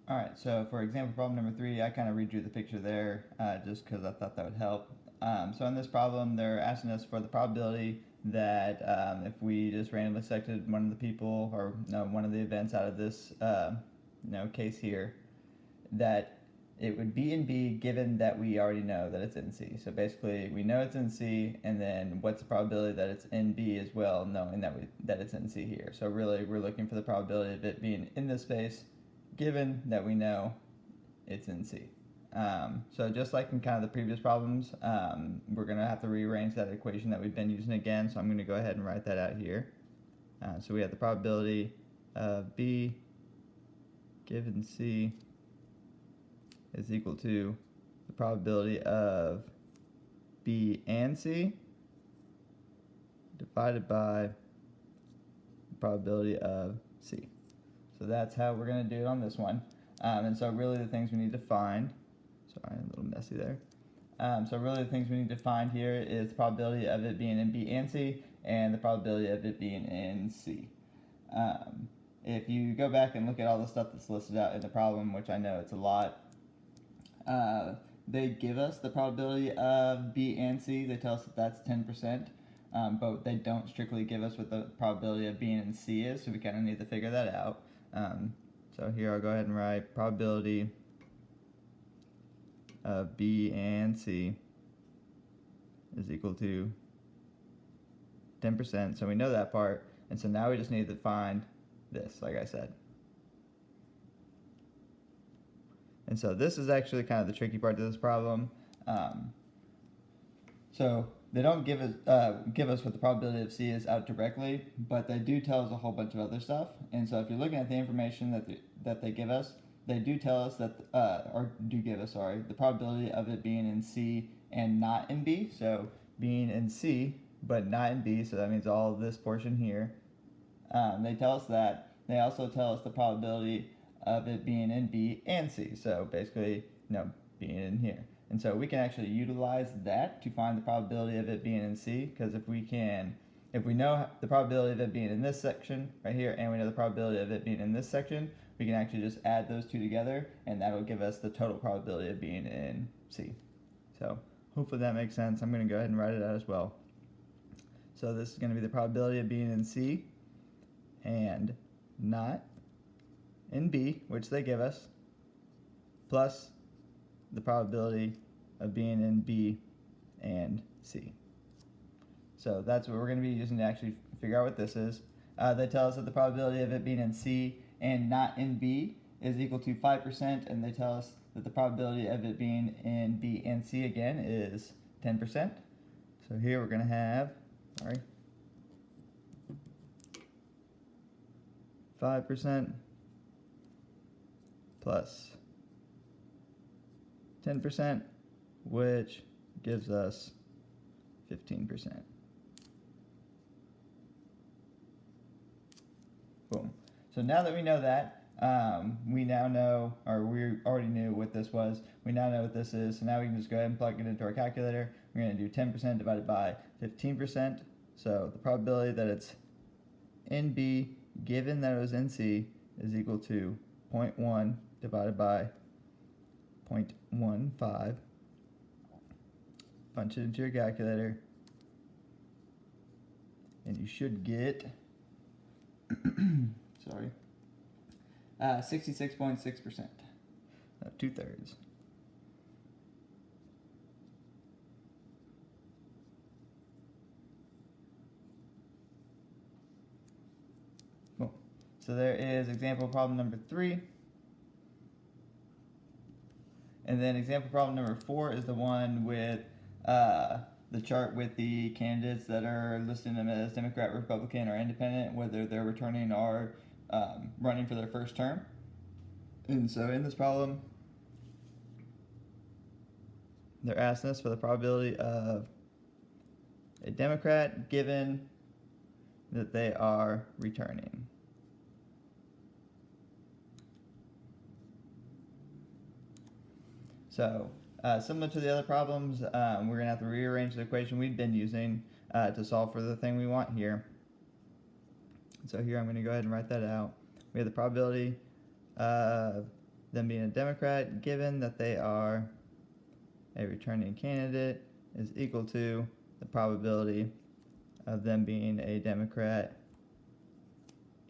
All right, so for example problem number 3, I kind of redrew the picture there just because I thought that would help. So in this problem, they're asking us for the probability that if we just randomly selected one of the people or no, one of the events out of this case here, that it would be in B given that we already know that it's in C. So basically, we know it's in C, and then what's the probability that it's in B as well, knowing that it's in C here. So really, we're looking for the probability of it being in this space, given that we know it's in C. So just like in kind of the previous problems, we're going to have to rearrange that equation that we've been using again. So I'm going to go ahead and write that out here. So we have the probability of B given C is equal to the probability of B and C divided by the probability of C. So that's how we're going to do it on this one. And so really the things we need to find, sorry, a little messy there. So really the things we need to find here is the probability of it being in B and C and the probability of it being in C. If you go back and look at all the stuff that's listed out in the problem, which I know it's a lot, they give us the probability of B and C. They tell us that that's 10%, but they don't strictly give us what the probability of being in C is, so we kind of need to figure that out. So here I'll go ahead and write probability of B and C is equal to 10%. So we know that part, and so now we just need to find this, like I said. And so this is actually kind of the tricky part to this problem. So they don't give us what the probability of C is out directly, but they do tell us a whole bunch of other stuff. And so if you're looking at the information that they give us, they do tell us that, the probability of it being in C and not in B. So being in C but not in B, so that means all of this portion here. They tell us that. They also tell us the probability of it being in B and C. So basically, being in here. And so we can actually utilize that to find the probability of it being in C, because if we know the probability of it being in this section right here, and we know the probability of it being in this section, we can actually just add those two together, and that'll give us the total probability of being in C. So hopefully that makes sense. I'm going to go ahead and write it out as well. So this is going to be the probability of being in C and not in B, which they give us, plus the probability of being in B and C. So that's what we're going to be using to actually figure out what this is. They tell us that the probability of it being in C and not in B is equal to 5%, and they tell us that the probability of it being in B and C again is 10%. So here we're going to have, 5% plus 10%, which gives us 15%. Boom. So now that we know that, we now know, or we already knew what this was, we now know what this is, so now we can just go ahead and plug it into our calculator. We're going to do 10% divided by 15%, so the probability that it's in B, given that it was in C, is equal to 0.1 divided by 0.15. Punch it into your calculator, and you should get 66.6%. 2/3. Cool. So there is example problem number 3. And then example problem number 4 is the one with the chart with the candidates that are listing them as Democrat, Republican, or Independent, whether they're returning or running for their first term. And so in this problem, they're asking us for the probability of a Democrat given that they are returning. So similar to the other problems, we're going to have to rearrange the equation we've been using to solve for the thing we want here. So here I'm going to go ahead and write that out. We have the probability of them being a Democrat, given that they are a returning candidate, is equal to the probability of them being a Democrat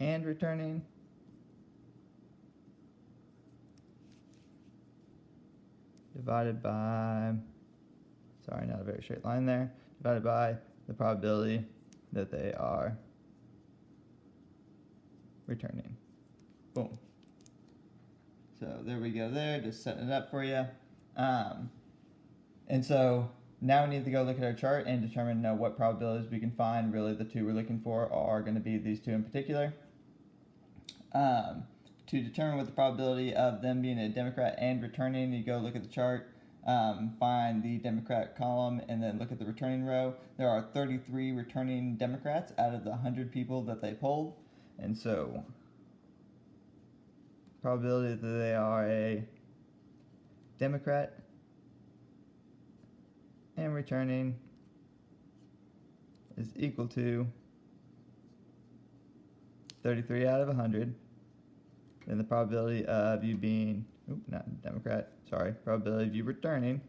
and returning divided by, sorry, not a very straight line there, divided by the probability that they are returning. Boom. So there we go there, just setting it up for you. And so now we need to go look at our chart and determine what probabilities we can find. Really the two we're looking for are going to be these two in particular. To determine what the probability of them being a Democrat and returning, you go look at the chart, find the Democrat column, and then look at the returning row. There are 33 returning Democrats out of the 100 people that they polled. And so probability that they are a Democrat and returning is equal to 33 out of 100. And the probability of you being, not Democrat, sorry, probability of you returning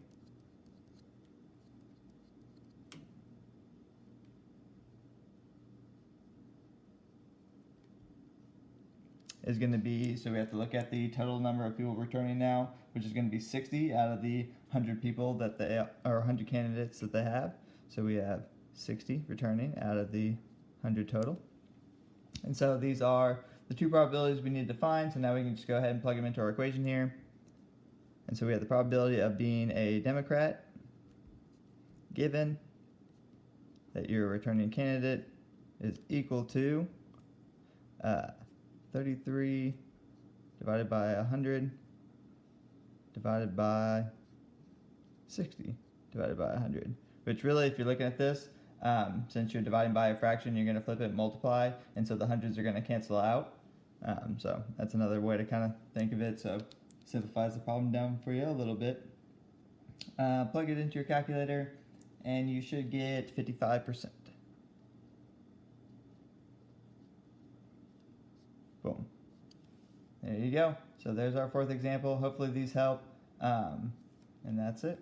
is going to be, so we have to look at the total number of people returning now, which is going to be 60 out of the 100 people that they, or 100 candidates that they have. So we have 60 returning out of the 100 total. And so these are the two probabilities we need to find. So now we can just go ahead and plug them into our equation here. And so we have the probability of being a Democrat, given that your returning candidate is equal to 33 divided by 100 divided by 60 divided by 100. Which really, if you're looking at this, since you're dividing by a fraction, you're going to flip it and multiply, and so the hundreds are going to cancel out. So that's another way to kind of think of it. So simplifies the problem down for you a little bit. Plug it into your calculator, and you should get 55%. Boom. There you go. So there's our fourth example. Hopefully these help. And that's it.